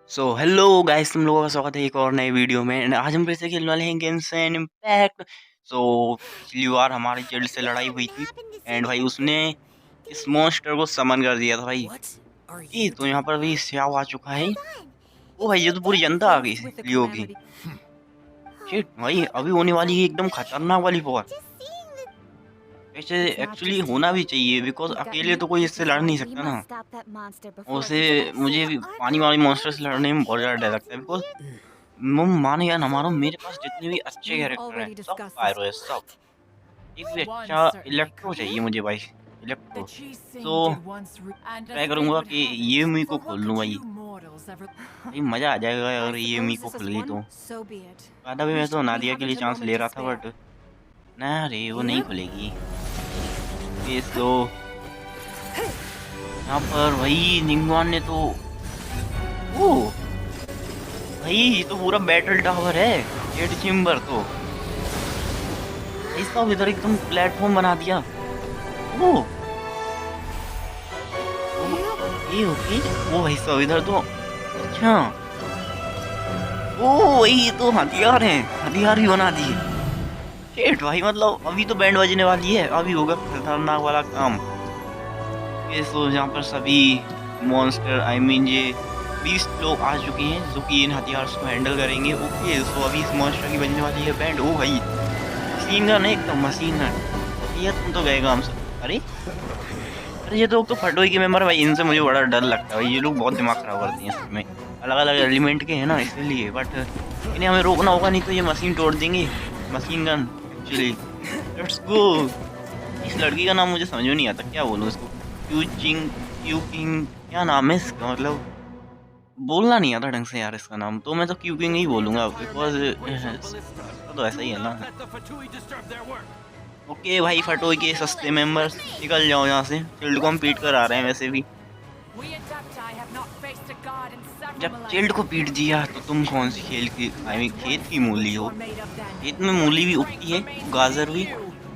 So hello guys, तुम लोगों का स्वागत है एक और नए वीडियो में। एंड आज हम फिर से खेलने वाले हैं गेंशिन इम्पैक्ट। सो पिछली बार हमारी जेड से लड़ाई हुई थी एंड भाई उसने इस मॉन्स्टर को समन कर दिया था भाई। ये तो यहाँ पर भी स्याव आ चुका है। ओ भाई, ये तो पूरी जनता आ गई लियो की। शिट भाई, अभी होने वाली है एकदम खतरनाक वाली वॉर। ऐसे एक्चुअली होना भी चाहिए बिकॉज अकेले तो कोई इससे लड़ नहीं सकता ना। उसे मुझे भी पानी वाली मॉन्स्टर से लड़ने में बहुत ज़्यादा डर लगता है बिकॉज तुम मानो या ना मानो, मेरे पास जितने भी अच्छे कैरेक्टर हैं सब पायरो है सब। एक भी अच्छा इलेक्ट्रो चाहिए मुझे भाई, इलेक्ट्रो। तो ट्राई करूंगा कि ये मी को खोल लूँ भाई। भाई मजा आ जाएगा अगर ये मी को खुल गई तो। आधा भी मैं तो नादिया के लिए चांस ले रहा था बट ना रे, वो नहीं खुलेगी। ओके सो यहाँ पर भाई निंगवान ने तो ओ भाई ये तो पूरा बैटल टावर है जेड चेम्बर। तो इसका इधर एकदम प्लेटफॉर्म बना दिया। ओ ओके ओके, वो भाई साहब इधर तो अच्छा। ओ वही तो हथियार हैं, हथियार भी बना दिए। शेट भाई, मतलब अभी तो बैंड बजने वाली है, अभी होगा खतरनाक वाला काम। ये तो यहाँ पर सभी मॉन्स्टर आई मीन ये 20 लोग आ चुके हैं जो कि इन हथियार को हैंडल करेंगे। ओके सो अभी इस मॉन्स्टर की बनने वाली है बैंड। ओ भाई मशीन गन है, एकदम मशीन गन। ये तुम तो गए काम से। अरे अरे, ये तो फटोई के मेंबर भाई, इनसे मुझे बड़ा डर लगता है भाई। ये लोग बहुत दिमाग खराब करते हैं इसमें, अलग अलग एलिमेंट के हैं ना इसलिए। बट इन्हें हमें रोकना होगा, नहीं तो ये मशीन तोड़ देंगे। Machine gun actually. Let's go. इस लड़की का नाम मुझे समझ में नहीं आता, क्या बोलूँ इसको। क्यूचिंग क्यूकिंग क्या नाम है इसका, मतलब बोलना नहीं आता ढंग से यार इसका नाम। तो मैं तो क्यूकिंग ही बोलूँगा बिकॉज तो ऐसा ही है ना। ओके भाई, फटोई के सस्ते मेंबर्स निकल जाओ यहाँ से। चिल्ड को हम पीट कर आ रहे हैं वैसे भी। जब चिल्ड को पीट दिया तो तुम कौन सी खेल की आई मीन खेत की मूली हो। खेत में मूली भी उगती है, गाजर भी।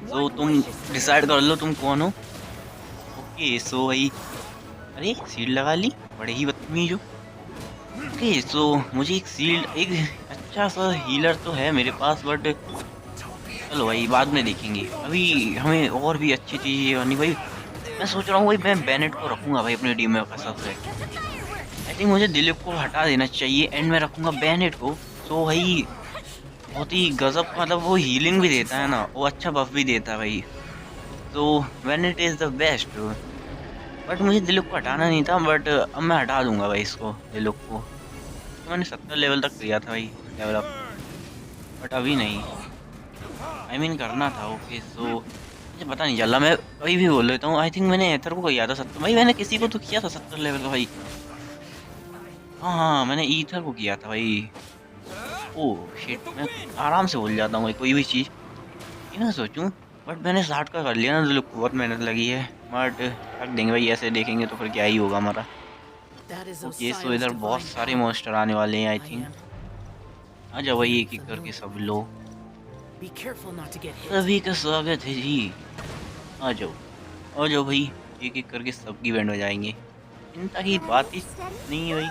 तो तुम डिसाइड कर लो तुम कौन हो। ओके सो भाई, अरे सीड लगा ली, बड़े ही बदतमीज हो। ओके सो मुझे एक सील्ड, एक अच्छा सा हीलर तो है मेरे पास बट चलो भाई बाद में देखेंगे। अभी हमें और भी अच्छी चीज़ें करनी भाई। मैं सोच रहा हूँ भाई मैं बेनेट को रखूँगा भाई अपनी टीम में कसम से। आई थिंक मुझे दिलीप को हटा देना चाहिए एंड मैं रखूँगा बेनेट को। सो भाई बहुत ही गजब का, मतलब वो हीलिंग भी देता है ना, वो अच्छा बफ भी देता है भाई। तो Bennett is the best. But मुझे दिलीप को हटाना नहीं था बट अब मैं हटा दूंगा भाई इसको, दिलीप को। तो मैंने 70 लेवल तक किया था भाई डेवलप, बट अभी नहीं। आई मीन करना था। ओके सो मुझे पता नहीं चला, मैं अभी भी बोल लेता हूँ। आई थिंक मैंने एथर को किया था 70 भाई, मैंने किसी को तो किया था 70 लेवल का भाई। हाँ हाँ, मैंने ईथर को किया था भाई। ओह शिट, मैं आराम से भूल जाता हूँ भाई कोई भी चीज़, ये ना सोचूं। बट मैंने 60 का कर लिया ना, तो बहुत मेहनत लगी है। बट रख देंगे भाई, ऐसे देखेंगे तो फिर क्या ही होगा हमारा। ओके सो इधर बहुत सारे मॉन्स्टर आने वाले हैं आई थिंक। आ जाओ भाई एक एक करके सब लोग, सभी का स्वागत है जी। आ जाओ आ जाओ भाई, एक एक करके सबकी बैंड बजाएंगे। चिंता की बात ही नहीं है भाई।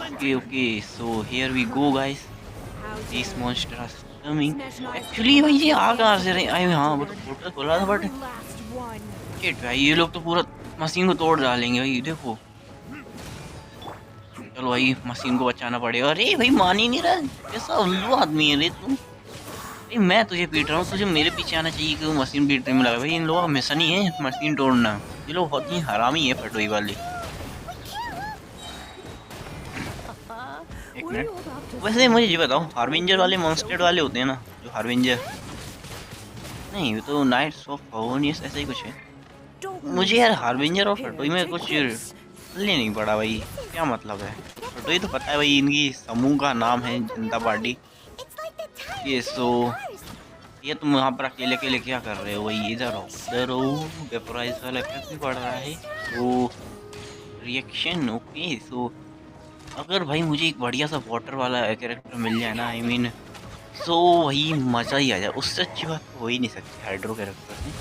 Okay okay so here we go guys, this monster are coming. Actually भाई ये आ कहाँ से रहे आए। हाँ वो तो पोर्टल खोला था बट शिट भाई, ये लोग तो पूरा मशीन को तोड़ डालेंगे भाई, देखो। चलो भाई मशीन को बचाना पड़ेगा। अरे भाई मान ही नहीं रहा, कैसा उल्लू आदमी है रे तू। भाई मैं तुझे पीट रहा हूँ, तुझे मेरे पीछे आना चाहिए कि वो मशीन पीटने में लगा। भाई इन लोगों का मिशन ही है मशीन तोड़ना, ये लोग बहुत ही हरामी है फटोई वाले। एक मिनट, वैसे मुझे ये बताओ, हार्बिंजर वाले मॉन्स्टर वाले होते हैं ना, जो हार्बिंजर नहीं, वो तो नाइट्स ऑफ पवनियस ऐसा ही कुछ है। मुझे यार हार्बिंजर और फटोई में कुछ ले नहीं पड़ा भाई, क्या मतलब है। फटोई तो पता है भाई, इनकी समूह का नाम है जनता पार्टी। ये सो ये तुम वहाँ पर अकेले अकेले क्या कर रहे हो भाई, इधर हो इधर हो। वेपोराइज वाला इफेक्ट भी पड़ रहा है। तो रिएक्शन ओके सो अगर भाई मुझे एक बढ़िया सा वाटर वाला कैरेक्टर मिल जाए ना, आई मीन सो वही मजा ही आ जाए। उससे अच्छी बात तो हो ही नहीं सकती हाइड्रो कैरेक्टर में।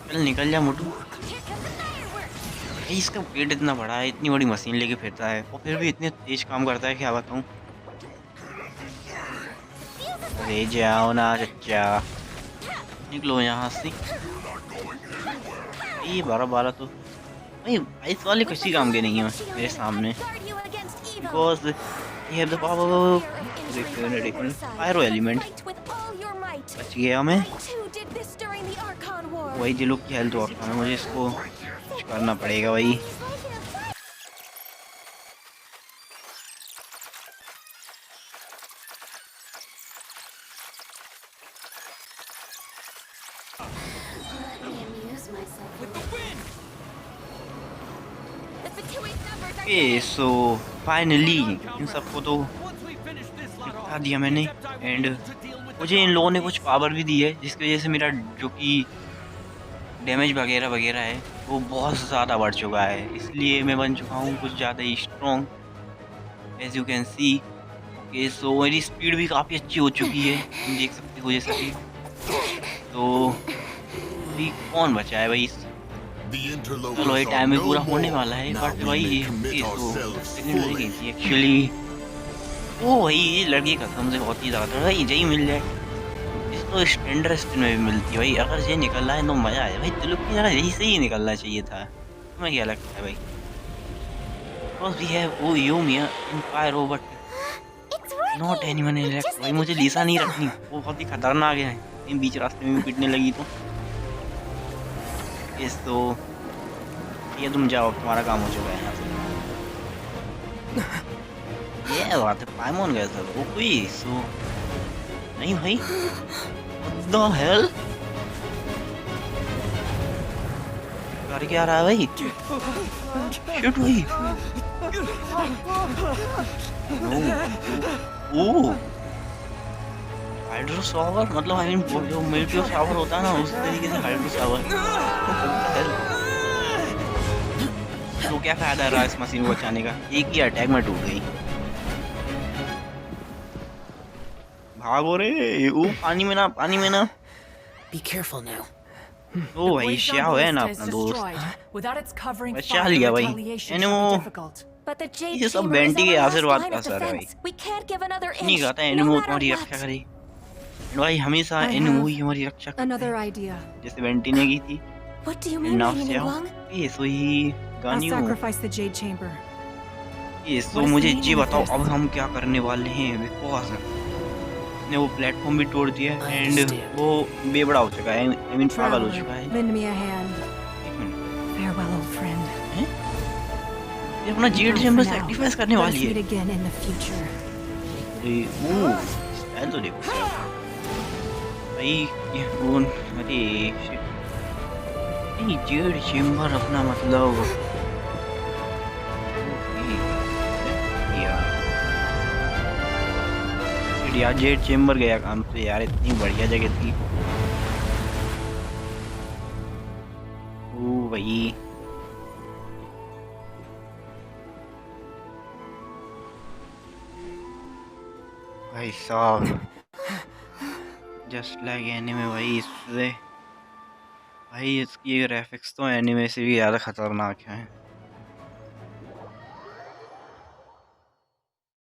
चल निकल जा मोटू। भाई इसका वेट इतना बड़ा है, इतनी बड़ी मशीन लेके फिरता है और फिर भी इतने तेज काम करता है, क्या बताऊँ। अरे जाओ ना चच्चा, निकलो यहाँ से। ये 12-12 तो भाई आइस वाले किसी काम के नहीं है मेरे सामने, because I have the power. Pyro element बच गया मैं। वही जिलो की हेल्थ और कम है, मुझे इसको कुछ करना पड़ेगा भाई। ओके सो फाइनली इन सबको तो निपटा दिया मैंने, एंड मुझे इन लोगों ने कुछ पावर भी दी है जिसकी वजह से मेरा जो कि डैमेज वगैरह वगैरह है वो बहुत ज़्यादा बढ़ चुका है, इसलिए मैं बन चुका हूँ कुछ ज़्यादा ही strong, as you can see. Okay so मेरी स्पीड भी काफ़ी अच्छी हो चुकी है, तुम देख सकते हो जैसा कि। तो अभी कौन बचा है भाई, चलो भाई टाइम भी पूरा होने वाला है, बट भाई ओके सो सेकंड लड़की थी एक्चुअली। ओ भाई ये लड़की कसम से बहुत ही ज़्यादा भाई, यही मिल जाए इसको स्टैंडर्ड स्पिन में भी मिलती है भाई, अगर ये निकल रहा है तो मजा आया भाई, दिलों की जगह यही से ही निकलना चाहिए था। तुम्हें क्या लगता है भाई? Because we have Oyomiya in Pyro but not anyone in Elect। भाई मुझे लीसा नहीं रखनी, वो बहुत ही खतरनाक है, कहीं बीच रास्ते में भी पिटने लगी तो। इस तो ये तुम जाओ, तुम्हारा काम हो चुका है यहाँ से। ये बात है, पाइमोन गया था वो कोई सो नहीं भाई। What the hell? कर क्या रहा है भाई? Shit भाई। ओह हाइड्रो शावर, मतलब आई मीन जो मेटेओर शावर होता है ना उस तरीके से हाइड्रो शावर। तो क्या फायदा रहा इस मशीन को बचाने का, एक ही अटैक में टूट गई। भागो रे, ओ पानी में ना, पानी में ना। Be careful now. ओ भाई श्याओ है ना अपना दोस्त, बचा लिया भाई। एनिमो But the Jade ये सब Chamber is बेंटी के our last आशीर्वाद line का of असर है भाई, defense. We can't give another नहीं inch, कहता no एनिमो matter तुम्हारी रक्षा what. करे। भाई हमेशा I एनिमो have ही हमारी रक्षा करता Another है, idea. जैसे बेंटी ने की थी। What do you and mean, now Lady श्याओ Niuangang? ये सो ही I'll गानियो। sacrifice the Jade Chamber. ये सो What is the मुझे meaning जी of बताओ this? अब हम क्या करने वाले हैं, बिकॉज ने वो प्लेटफॉर्म भी तोड़ दिया I एंड understand. वो बेबड़ा हो चुका है, आई मीन पागल हो Traveler, चुका है। lend me a hand. एक मिनट, Farewell, old friend. हैं? ये अपना Z Goodbye chamber for now. Sacrifice करने Let us वाली meet है। again in the future. अरे वो स्टाइल तो देखो भाई, ये फोन, अरे shit। नहीं जेड चेम्बर अपना मतलब यार जेड चेम्बर गया काम से यार, इतनी बढ़िया जगह थी। ओ भाई भाई साहब जस्ट लाइक एनीमे भाई, इससे भाई इसकी ग्राफिक्स तो एनीमे से भी ज़्यादा खतरनाक है।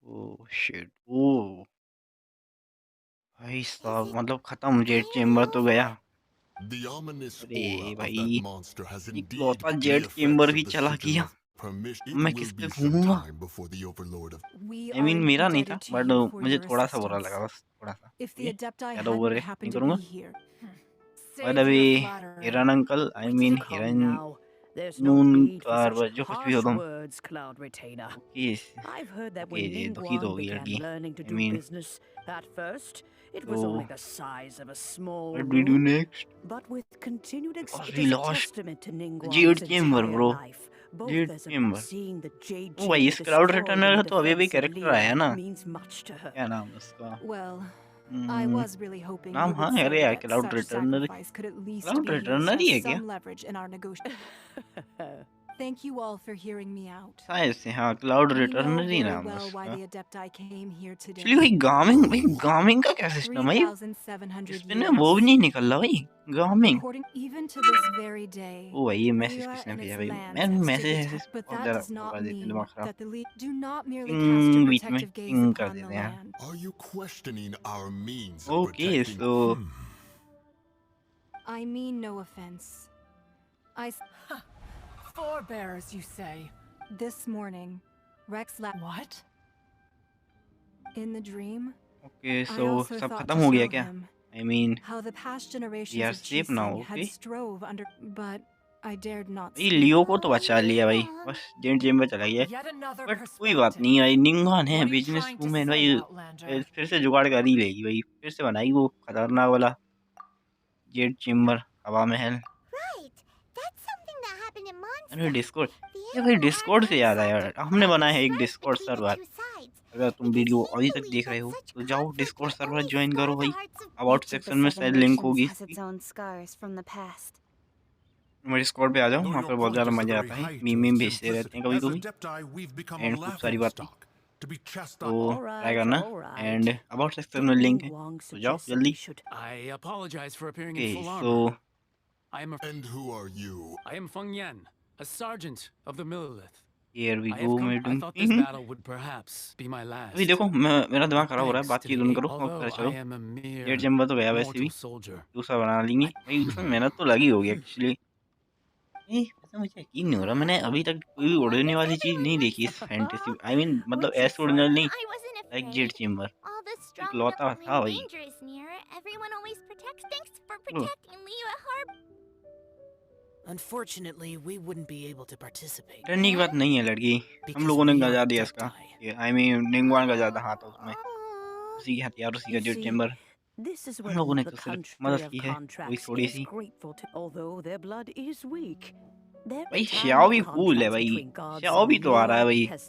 ओ शिट, ओ भाई साहब मतलब खत्म, जेड चेम्बर तो गया। The ominous अरे aura of भाई that monster has indeed इकलौता the Z effects chamber of भी the चला citadel गया, of permission. अब It मैं will किस पे be some घूमूंगा। time before the overlord of We I are mean मेरा नहीं था, indebted to but you for मुझे your थोड़ा सा बुरा assistance. लगा, बस थोड़ा सा। If the ये Adepti ज़्यादा ओवर hadn't नहीं happened to करूँगा। be here. और Save अभी your flatterer. हिरन अंकल, आई मीन Come हिरन now. There's no Noon need for car such जो कुछ भी हो harsh तुम। words, Cloud Retainer. Okay I've heard that okay, when ये दुखी तो Ningguang होगी began लड़की, learning to I do mean business, at first it was तो only the size of a small what we do room. Next, But with continued because it we is a lost testament to jade Ningguang's chamber entire bro, life, both jade as a chamber. seeing the Jade ओ भाई Chamber इस cloud destroyed रिटर्नर in का the तो अभी भी defense of character आया liyue ना, means much to her. क्या नाम है उसका? Well, I hmm, was really hoping नाम you हाँ would अरे say यार that cloud such returner, sacrifice could at least cloud be used returner he as है क्या? some leverage in our negotiations. Thank you all for hearing me out. शायद से हाँ cloud We know रिटर्नरी very नाम है well why उसका। the Adepti came here actually today. भाई गामिंग का क्या सिस्टम है? 3,700 इसमें ना वो भी years. नहीं निकल रहा भाई गामिंग। According even to this very day, ओ भाई ये मैसेज Liyue किसने and भेजा its भाई? lands मैं have मैसेज stood the ऐसे test, but बहुत that ज़्यादा does not कर देते हैं, mean दिमाग खराब। that the Liyue do not merely cast a बीच में protective gaze पिंग कर upon the देते हैं। land. Are you questioning our means of okay protecting? So I mean no offense. I Forebears, you say? this morning, Rex What? in the dream. Okay I so also सब thought खत्म to हो गया show क्या? him I mean how the past We generations are of safe now, Chising had okay? strove under, but I dared not भाई speak. लियो को तो बचा लिया भाई, बस जेड चेम्बर चला गया। Yet another बट कोई बात नहीं perspective. भाई, निंगवान है What are you business trying to women say, भाई, Outlander? फिर से जुगाड़ कर ही लेगी भाई, फिर से बनाई वो खतरनाक वाला जेड चेम्बर हवा महल। Right. That's something that happened in अरे Mondstadt. डिस्कॉर्ड, The ये भाई animal डिस्कॉर्ड से याद आया, army हमने बनाया है एक strife Discord between the server. two sides. अगर तुम Because वीडियो he अभी तक believes देख रहे that हो such तो जाओ conflict Discord will server only join scar करो the भाई, hearts of about Each of the section में 7 शायद लिंक nations होगी has its इसकी। own scars from the past. मेरे डिस्कॉर्ड पे आ जाओ, Though वहाँ your पर बहुत point ज़्यादा is the मजा very आता है, height मीम of भेजते रहते हैं simplicity. कभी As कभी, Adepti, we've become a and खूब सारी laughing बातें, stock to be तो chastised. ट्राई करना। एंड अबाउट सेक्शन में लिंक है, Niuangang तो जाओ suggests that जल्दी। we should. I apologize for appearing okay in full so armor. I am a And who are you? I am Feng Yan, a sergeant of the Millilith. Here we I go have come. I madam. thought this battle would perhaps be my last. अभी देखो मेरा दिमाग But खराब हो रहा है, thanks to बातचीत the उन aid, करो और although पता I चलो। am a Z mere chamber तो गया वैसे भी, mortal soldier. दूसरा बना लेंगे भाई, उसमें मेहनत तो लगी होगी एक्चुअली। वैसे मुझे यकीन नहीं हो रहा, मैंने अभी तक कोई भी Why उड़ने does वाली चीज everyone नहीं look देखी इस so फैंटेसी, आई मीन मतलब Weren't you ऐसे उड़ने वाली नहीं, I wasn't like afraid. Z chamber All the एक strong लौता knowing था भाई। danger is near. Everyone always protects. Thanks for O, protecting Liyue Harbor. Unfortunately, we wouldn't be able to participate. डरने की बात नहीं है लड़की, हम Because लोगों ने we are गजा दिया इसका, Adepti. आई मीन निंगवान का ज्यादा हाथ है उसमें, Aw. उसी के हथियार उसी का You Z see, chamber, this is हम when लोगों ने the तो सिर्फ country मदद of की है, वो भी contracts थोड़ी is सी। grateful to, although their blood is weak. Their भाई time श्याओ of भी कूल है contracts भाई, between gods श्याओ and भी तो आ रहा है Liyue भाई has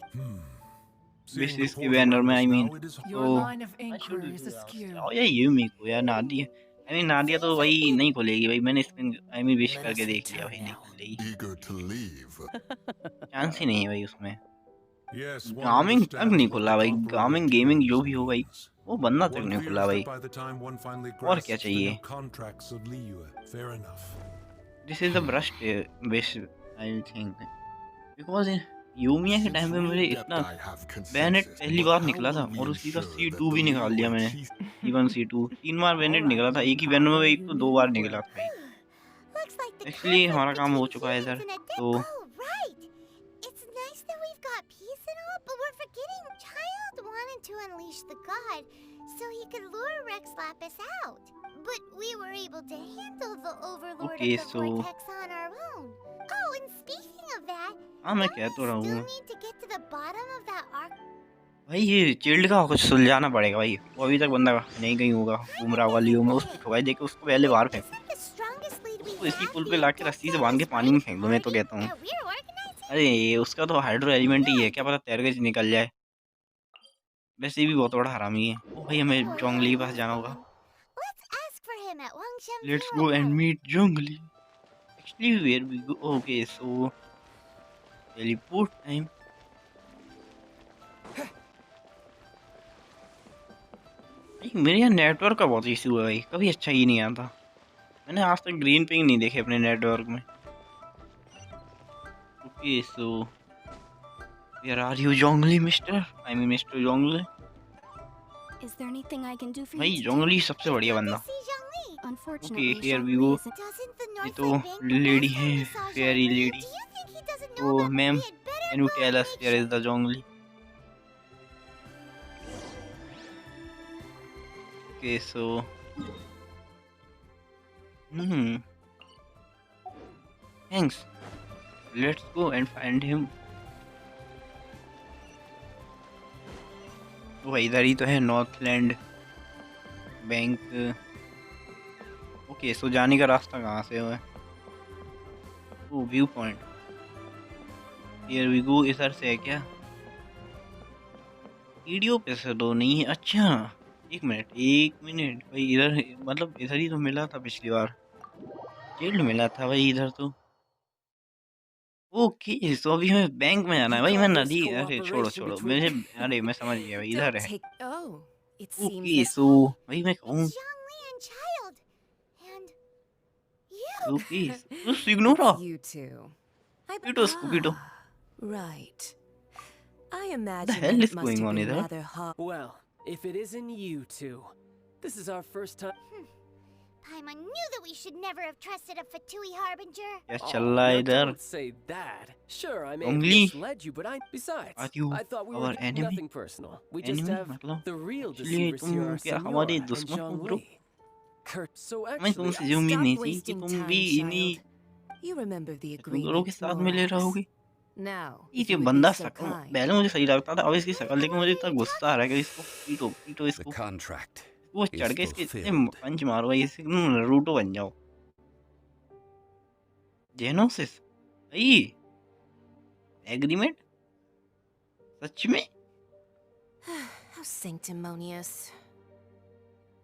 Seeing the बेसिस के port बैनर around में, us I mean now, it is Your तो line of I should inquiry is askew. श्याओ या यूमी को या नादिया, आई मीन नादिया तो भाई नहीं खुलेगी भाई, मैंने screen I mean wish Let करके us देख लिया भाई, return नहीं now. खुलेगी, Eager to leave. चांस ही नहीं है भाई उसमें। Yes, one गामिंग तक understands नहीं what खुला the भाई, conqueror गामिंग गेमिंग जो भी हो भाई, means. वो बंदा तक One नहीं fears खुला भाई। that by the time one finally और क्या grasps the चाहिए? new contracts of Liyue, fair enough. This is the burst base I think, because यूमिया के टाइम पे Since मेरे we इतना Adepti have बैनेट consensus, पहली but बार how निकला था, will we और उसी का ensure C2 that भी the निकाल दिया Liyue मैंने, chief C1 C2 3 बार बैनेट All निकला था, right, एक ही बैनर में Power, एक तो you 2 knew बार well. निकला था भाई। Looks like the actually conflict हमारा काम हो between चुका है humans इधर, and तो Oh, right. It's nice that we've got peace and all, but we're forgetting Child wanted to unleash the god so he could lure Rex Lapis out. But we were able to handle the overlord Okay, of the so- vortex on our own. Oh, and speaking of that, हाँ मैं don't कह we तो रहा still हूँ need to get to the bottom of that arc? भाई, ये chilled का कुछ सुलझाना पड़ेगा भाई, वो अभी तक बंदा नहीं कहीं होगा, घूम रहा होगा लियो में, उसको ठुकाई देके उसको पहले बाहर फेंक, Isn't the strongest lead we उसको इसी have पुल पे the लाके रस्सी से बांध के Adepti's पानी में right फेंक दो, मैं तो party कहता हूँ। that we're organizing? अरे ये उसका तो हाइड्रो एलिमेंट ही है, क्या पता तैर के निकल जाए, वैसे भी बहुत बड़ा हरामी है। ओ भाई हमें Oh, जोंगली के yeah, पास he's जाना होगा, gone. Let's ask for him at Wangshan let's Funeral go and Parlor. Meet Zhongli, actually where we go, okay so teleport time. मेरे यहाँ नेटवर्क का बहुत इशू है भाई, कभी अच्छा ही नहीं आता, मैंने आज तक ग्रीन पिंग नहीं देखे अपने नेटवर्क में। Okay so where are you Zhongli mister, I mean mister Zhongli. Is there anything I can do for भाई you today? जोंगली सबसे बढ़िया Good बंदा। to see Zhongli. Unfortunately, Okay, here we Zhongli go. isn't. Doesn't the ये Northlight तो Bank the lady last है, time we saw fairy Zhongli? Lady. Do you think he doesn't oh know that ma'am, we had better can you go tell and us make where sure? Is the Zhongli? Okay so thanks, let's go and find him. वो इधर ही तो है, Northland bank. Okay so जाने का रास्ता कहाँ से है? Oh viewpoint, here we go, इधर से है क्या? वीडियो पे से तो नहीं है, अच्छा एक मिनट भाई, इधर मतलब इधर ही तो मिला था पिछली बार, जेल्ड मिला था भाई इधर तो। ओके, सो अभी हमें बैंक में जाना है भाई। मैं call this नदी, अरे छोड़ो cooperation छोड़ो, between- मुझे, अरे मैं समझ गया भाई, इधर Don't है। take. Oh, it seems okay, that. सो भाई मैं कहूँ, It's Zhongli and Child. And you. Okay, तो सिग्नोरा, It's you two. पीटो उसको, पीटो। Right. I What the imagine hell that is it must going have on been here? rather hard. Well, if it isn't you two. This is our first time. Paimon knew that we should never have trusted a Fatui Harbinger. क्या Oh, चल रहा है now इधर? don't say that. Sure, I may have Zhongli, misled you, but besides, are you I thought we our were enemy? nothing personal. We just Enemy have मतलब? the real Actually, deceivers तुम here are क्या Senora हमारे and दुश्मन हो bro? Zhongli. Kurt, so मैं actually, तुमसे ये उम्मीद Stop नहीं थी कि wasting तुम time, भी इन्हीं child. You remember the सिग्नोरों के agreement, साथ में ले Lorax. रहोगे? Now, ये if जो you would बंदा be so शकल, kind. पहले मुझे सही लगता था, अब इसकी शकल लेकिन मुझे इतना गुस्सा आ रहा है कि इसको पीटो, पीटो The इसको, contract वो is चढ़ के इसके इतने fulfilled. पंच मारो भाई, इससे नरूटो बन जाओ। जेनोसिस, भाई, एग्रीमेंट, सच में? How sanctimonious.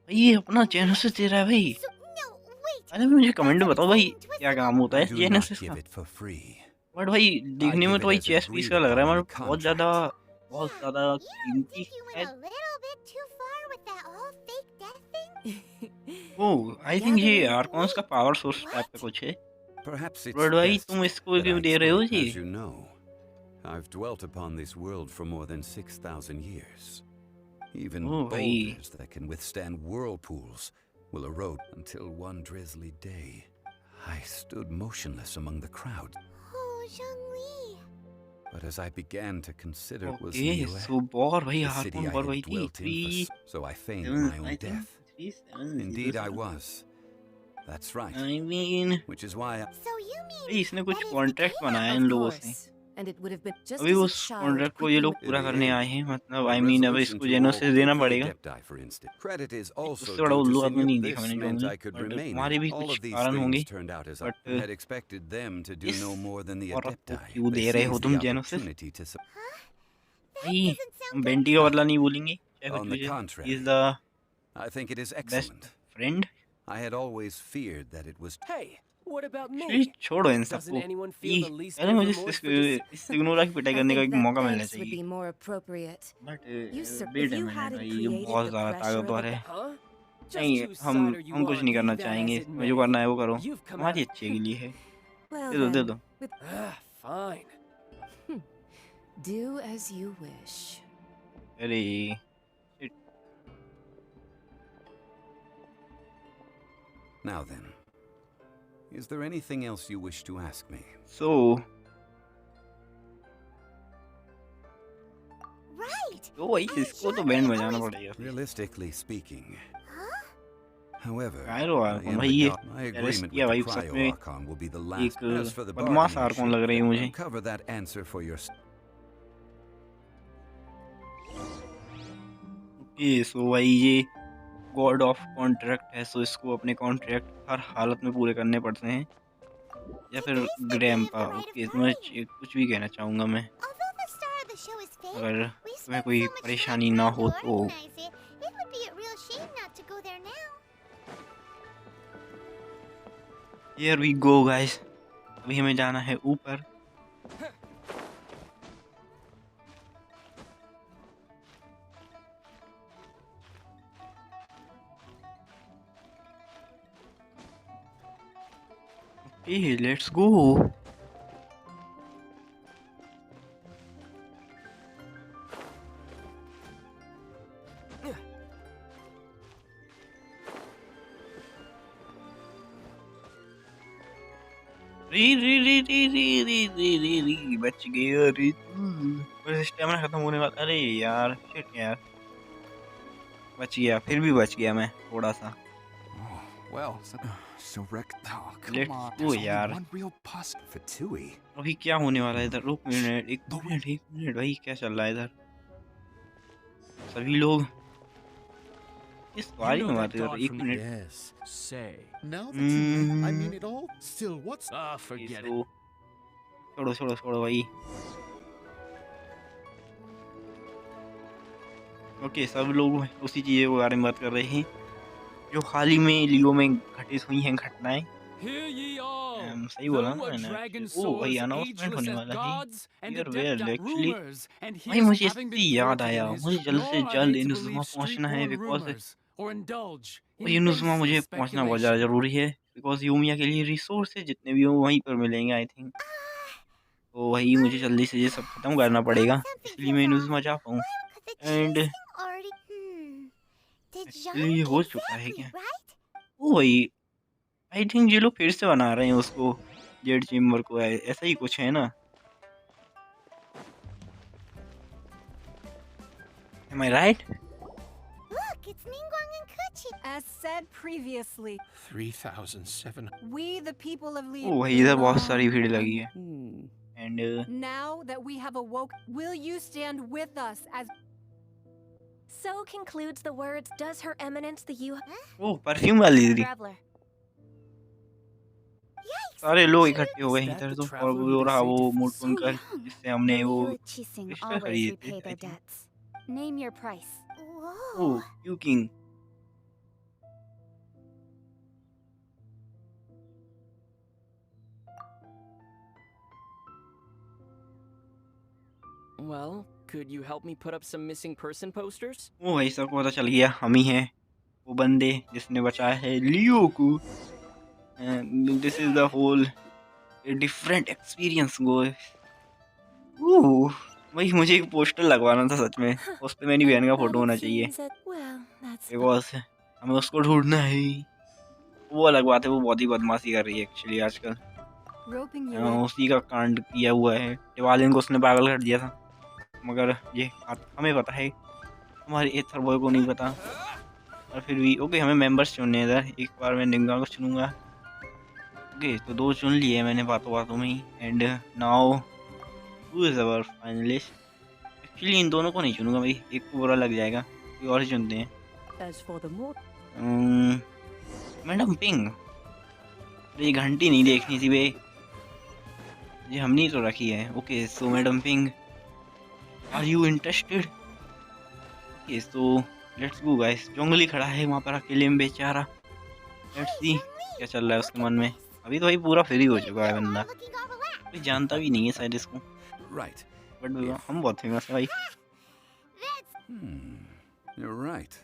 भाई ये अपना जेनोसिस दे रहा है भाई। So, no, wait. अरे मुझे कमेंट में That's बताओ भाई, exciting twist क्या of काम होता है Do not जेनोसिस give का? it for free. बट भाई देखने में give तो it भाई as चेस agreed पीस का लग रहा है, upon मतलब in बहुत ज्यादा You कीमती think you है। went a little bit too far with that whole fake death thing? Oh, I think ये आर्कॉन्स का पावर सोर्स टाइप का कुछ है। Perhaps it's बट भाई best तुम इसको that क्यों I दे रहे हो explain. जी? As you know, I've dwelt upon this world for more than 6,000 years. Even Oh, भाई। boulders that can withstand whirlpools will erode until one drizzly day I stood motionless among the crowd. Oh, Zhongli. But as I began to consider it was okay, Liyue, सो बॉर भाई the city Arcon I बॉर had भाई थी dwelt in, 3 so I feigned 7 my own I think death. 3 7 Indeed, I was. That's right. I mean Which is why So you mean भाई इसने कुछ that is the contract case? बनाया है इन Of लोगों से। course. And it would have been just अभी as a उस child contract को ये लोग quickly- पूरा करने आए हैं, मतलब आई a मीन अब resolution इसको to जेनोसिस all देना Fatui पड़ेगा। Adepti, for instance. Credit is also उससे बड़ा due to उल्लू आदमी Senor. नहीं देखा This मैंने meant जोंगी, I could but remain. तुम्हारे भी All कुछ of these कारण होंगे। things turned out as I but had expected them to do इस no more than the औरत को Adepti. क्यों They दे रहे हो seized तुम the जेनोसिस? opportunity to That भाई doesn't हम sound बेंटी का बदला नहीं बोलेंगे, चाहे कुछ On भी the हो। contrary, he is the I think it is best excellent. Friend. I had always feared that it was Hey, what about ये me? छोड़ो इन Doesn't सबको। anyone ये feel the least पहले bit मुझे of remorse for this? इस सिग्नोरा की पिटाई I करने का think एक that मौका मिलना thanks would be चाहिए। more appropriate. But You sir, wait if a you minute hadn't भाई, ये created बहुत the ज़्यादा pressure of ताकतवर the है। Huh? नहीं, Just choose हम side or you हम कुछ want, नहीं करना be that चाहेंगे, as it तुम्हें जो may. करना है वो करो, You've come तुम्हारी out- अच्छे के लिए है। Well दे दो, दे then, दो। Fine. do as you wish. अरे Now then, is there anything else you wish to ask me? So Right. तो भाई इसको तो बैंड बजाना पड़ेगा। Realistically speaking. Huh? However, Cairo I Arcon am भाई, ये my अरेस्ट agreement किया with भाई, the सच Cryo में Archon will be the एक last. As for the बदमाश bargaining आर्कॉन लग रही है chip, मुझे। cover that answer for your. Okay, so भाई ये गॉड ऑफ कॉन्ट्रैक्ट है, सो इसको अपने कॉन्ट्रैक्ट हर हालत में पूरे करने पड़ते हैं, या फिर ग्रैम्पा। ओके, मैं कुछ भी कहना चाहूँगा मैं, Although the star of the show is fake, अगर we तुम्हें spent कोई so much परेशानी time ना trying हो to तो। organize it. It would be a real shame not to go there now. Here we go guys, अभी हमें जाना है ऊपर। Okay, let's go. री री री री री री री री री बच गया रे तू। बस स्टेमिना खत्म होने वाला, अरे यार शिट यार, बच गया, फिर भी बच गया मैं थोड़ा सा। Well, so Rex. Oh, let's go यार। one real Fatui. अभी क्या होने वाला है इधर? रुक मिनट, एक मिनट भाई, क्या चल रहा है इधर? सभी लोग इस बारी में बात कर रहे, एक minute. Yes, say. Now that you I mean it all, still what's Ah, forget it. तो छोड़ो छोड़ो छोड़ो भाई। ओके, सब लोग उसी चीज़ के बारे में बात कर रहे हैं जो हाल ही में लियो में घटित हुई हैं घटनाएं। Hear ye all! सही बोला ना though a मैंने dragon actually। ओ भाई soars अनाउंसमेंट ageless होने as वाला है gods and यार adept well at actually. rumors, and भाई his मुझे having been इससे याद thwarted आया, in his मुझे जल्द से nor are जल्द they to इनुजुमा believe पहुंचना है street-born because rumors or indulge भाई in इनुजुमा मुझे baseless पहुंचना बहुत ज़्यादा speculation. ज़रूरी है बिकॉज यूमिया के लिए रिसोर्सेज जितने भी हो वहीं पर मिलेंगे आई थिंक। तो वही मुझे जल्दी से ये सब खत्म करना पड़ेगा Something इसलिए feels मैं off. इनुजुमा जा पाऊँ। Why could the and chasing already? Did Jean actually ये हो चुका है exactly क्या? right? ओ भाई आई थिंक ये लोग फिर से बना रहे हैं उसको जेड चेम्बर को, ऐसा ही कुछ है ना? Am I right? Look, it's Niuangang Kuchi. As said previously, 3,700. we the people of ओ Liyue भाई इधर बहुत belong सारी भीड़ लगी है Hmm. And Now that we have awoke, will you stand with us as So concludes the words, does Her Eminence the you ओ perfume वाली दीदी। traveler. सारे लोग She इकट्ठे हो गए Is that इधर the तो। और traveler वो who रहा they वो say मोटू So अंकल young. जिससे हमने वो Liyue Chising क्रिस्टल always खरीदे repay थे I their think. debts. Name your price. Whoa. Oh you king. Well, could you help me put up some missing person posters? ओ भाई सबको पता चल गया हम ही हैं वो बंदे जिसने बचाया है लियो को। This is the whole different experience go. भाई मुझे एक पोस्टर लगवाना था सच में, उस पे मेरी बहन का फोटो होना चाहिए Well, that's बिकॉज हमें उसको ढूंढना है। वो अलग बात है, वो बहुत ही बदमाशी कर रही है एक्चुअली आजकल। roping you in? उसी का कांड किया हुआ है, दिवालिन को उसने पागल कर दिया था। मगर ये हमें पता है, हमारे एथर बॉय को नहीं पता। और फिर भी ओके हमें मेंबर्स चुनने हैं इधर। एक बार मैं निंगा को चुनूंगा। ओके तो 2 चुन लिए मैंने बातों बातों में ही। And now who is our finalist. Actually इन दोनों को नहीं चुनूंगा भाई, एक को बुरा लग जाएगा, कोई और ही चुनते हैं। As for the more, madam ping, ये घंटी नहीं देखनी थी बे, ये हमने तो रखी है। Okay so madam ping are you interested? Okay so let's go guys. Zhongli खड़ा है वहाँ पर अकेले में बेचारा। लेट्स सी क्या चल रहा है उसके मन में। अभी तो भाई पूरा फ्री हो चुका है बंदा, Looking all relaxed. कोई जानता भी नहीं है शायद इसको, Right. बट हम बहुत फेमस है भाई। You're right.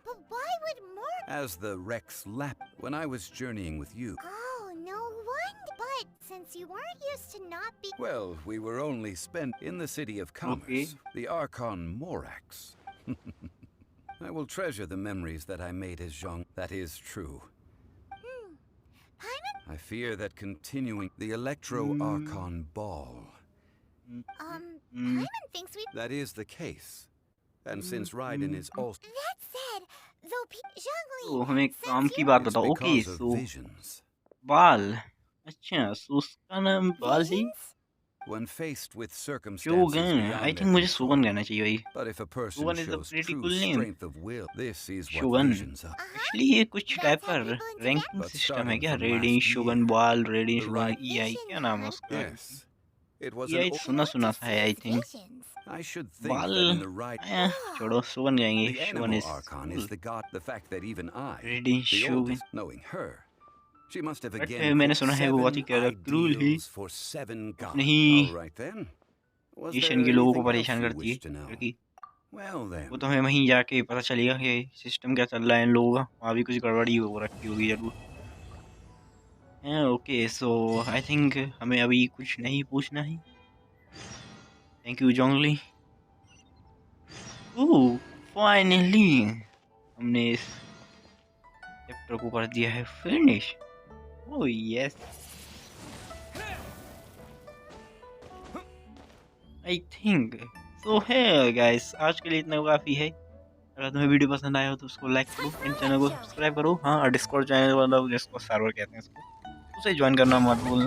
But why would more? As the Rex lap, when I was journeying with you, Oh, no wonder. But since you weren't used to not be. well, we were only spent in the city of commerce, the Archon Morax. I will treasure the memories that I made as Zhong. That is true. Paimon? I fear that continuing the Electro Archon Ball. Paimon thinks we. That is the case. And since Raiden is also That said, though Zhongli. तो हमें एक काम की since बात it's बताओ। Okay because of so visions. बाल, अच्छा सो उसका नाम you- बाल ही visions? When faced with circumstances शोगन। beyond I their think मुझे control. शोगन कहना चाहिए भाई। But if a person Shogun is a shows pretty true cool name. strength of will, this is what Shogun. visions are. Actually ये कुछ That's type how का people into ranking But system है starting क्या? from raiding last शोगन year, बाल, raiding the शोगन right- EI, क्या नाम है उसका? Yes. It was EI an सुना सुना सा है I think. Visions. I should think बाल that in the right छोड़ो, शोगन जाएंगे। the shogun animal is archon is the god. The fact that even I, Raiden the shogun. oldest, knowing her, she must have But, again मैंने put सुना है वो बहुत ही 7 क्रूर ही ideals for 7 gods. नहीं All right then. Was Asian there के लोगों को anything else परेशान you करती wish to है know? लड़की। Well then. वो तो हमें वहीं जाके पता चलेगा कि सिस्टम क्या चल रहा है इन लोगों का। वहाँ भी कुछ गड़बड़ी हो रखी होगी जरूर। ओके सो आई थिंक हमें अभी कुछ नहीं पूछना है। Thank you Zhongli. Oh finally हमने इस चैप्टर को कर दिया है finish. Oh yes I think so है गाइस, आज के लिए इतना काफ़ी है। अगर तुम्हें वीडियो पसंद आया हो तो उसको लाइक करो एंड चैनल को सब्सक्राइब करो। हाँ डिस्कॉर्ड चैनल वाला जिसको सर्वर कहते हैं इसको, उसे ज्वाइन करना मत भूलना।